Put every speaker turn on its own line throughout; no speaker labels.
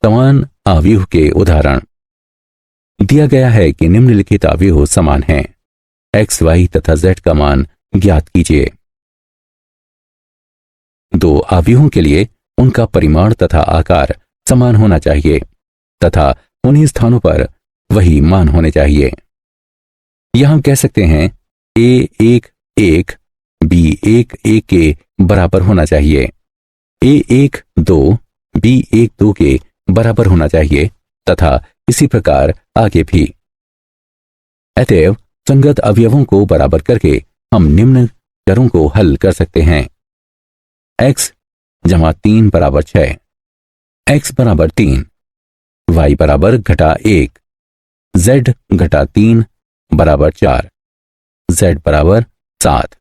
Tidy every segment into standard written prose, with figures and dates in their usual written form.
समान आव्यूह के उदाहरण। दिया गया है कि निम्नलिखित आव्यूह समान हैं। x, y तथा z का मान ज्ञात कीजिए। दो आव्यूहों के लिए उनका परिमाण तथा आकार समान होना चाहिए तथा उन्हीं स्थानों पर वही मान होने चाहिए। यह हम कह सकते हैं a1 1 b1 1 के बराबर होना चाहिए, a1 2 b1 2 के बराबर होना चाहिए तथा इसी प्रकार आगे भी। अतएव संगत अवयवों को बराबर करके हम निम्न चरों को हल कर सकते हैं। x जमा 3 बराबर 6, x बराबर 3, y बराबर -1, z घटा 3 बराबर 4, z बराबर 7।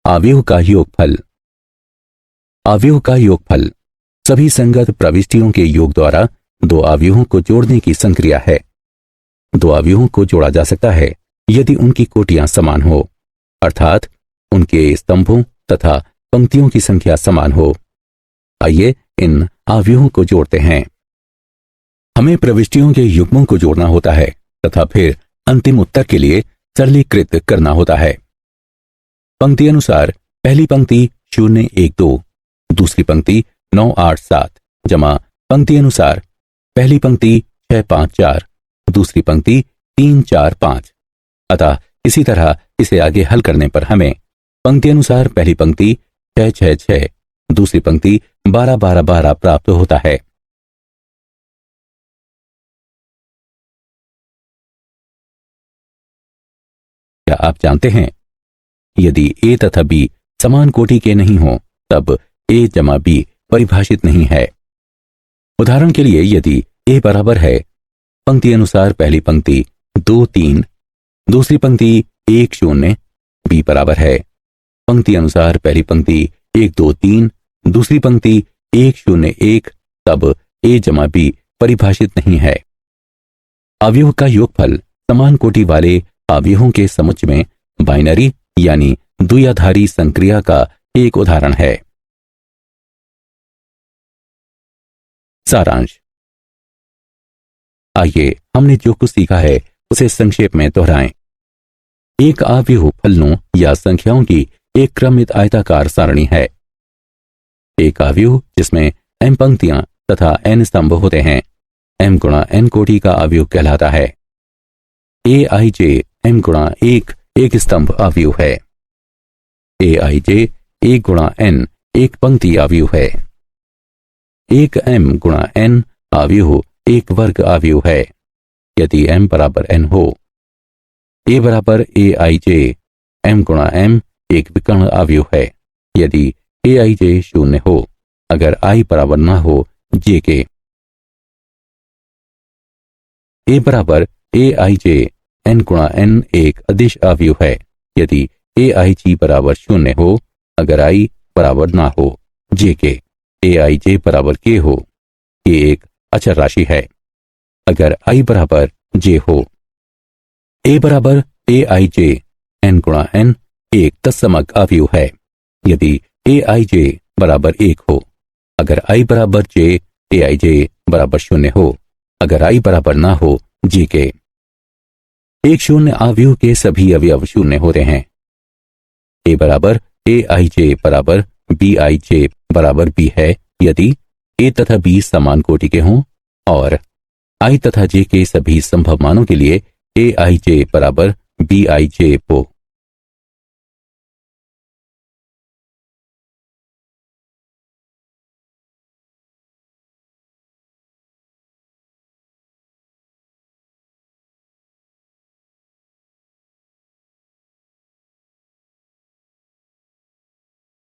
आव्यूह का योगफल। आव्यूह का योगफल सभी संगत प्रविष्टियों के योग द्वारा दो आव्यूहों को जोड़ने की संक्रिया है। दो आव्यूहों को जोड़ा जा सकता है यदि उनकी कोटियां समान हो, अर्थात उनके स्तंभों तथा पंक्तियों की संख्या समान हो। आइए इन आव्यूहों को जोड़ते हैं। हमें प्रविष्टियों के युग्मों को जोड़ना होता है तथा फिर अंतिम उत्तर के लिए सरलीकृत करना होता है। पंक्ति अनुसार पहली पंक्ति 0 1 2, दूसरी पंक्ति 9 8 7 जमा पंक्ति अनुसार पहली पंक्ति 6 5 4, दूसरी पंक्ति 3 4 5। अतः इसी तरह इसे आगे हल करने पर हमें पंक्ति अनुसार पहली पंक्ति 6 6 6, दूसरी पंक्ति 12 12 12 प्राप्त होता है। क्या आप जानते हैं, यदि a तथा b समान कोटि के नहीं हो तब a जमा b परिभाषित नहीं है। उदाहरण के लिए यदि a बराबर है पंक्ति अनुसार पहली पंक्ति 2 3, दूसरी पंक्ति 1 0, b बराबर है पंक्ति अनुसार पहली पंक्ति 1 2 3, दूसरी पंक्ति 1 0 1, तब a जमा b परिभाषित नहीं है। अवयव का योगफल समान कोटि वाले अवयवों के समुच्चय में बाइनरी यानी द्विआधारी संक्रिया का एक उदाहरण है। सारांश। आइए हमने जो कुछ सीखा है उसे संक्षेप में दोहराएं। एक आव्यूह फलनों या संख्याओं की एक क्रमित आयताकार सारणी है। एक आव्यूह जिसमें m पंक्तियां तथा n स्तंभ होते हैं m गुणा n कोटि का आव्यूह कहलाता है। aij m गुणा 1 एक स्तंभ आव्यूह है। aij 1 गुणा n एक पंक्ति आव्यूह है। एक m गुणा n आव्यूह एक वर्ग आव्यूह है यदि m बराबर n हो। a बराबर aij m गुणा m एक विकर्ण आव्यूह है यदि aij 0 हो, अगर i बराबर न हो j के। a बराबर aij n गुणा n एक अदिश आव्यूह है यदि aij बराबर 0 हो, अगर i बराबर ना हो j के। aij बराबर k हो, k एक अचर राशि है अगर i बराबर j हो। a बराबर aij n गुणा n एक तत्समक आव्यूह है यदि aij बराबर 1 हो, अगर i बराबर j aij बराबर 0 हो, अगर i बराबर ना हो j के। एक शून्य आव्यूह के सभी अवयव शून्य होते हैं। a बराबर aij बराबर bij बराबर b है यदि a तथा b समान कोटि के हों और i तथा j के सभी संभव मानों के लिए aij बराबर bij हो।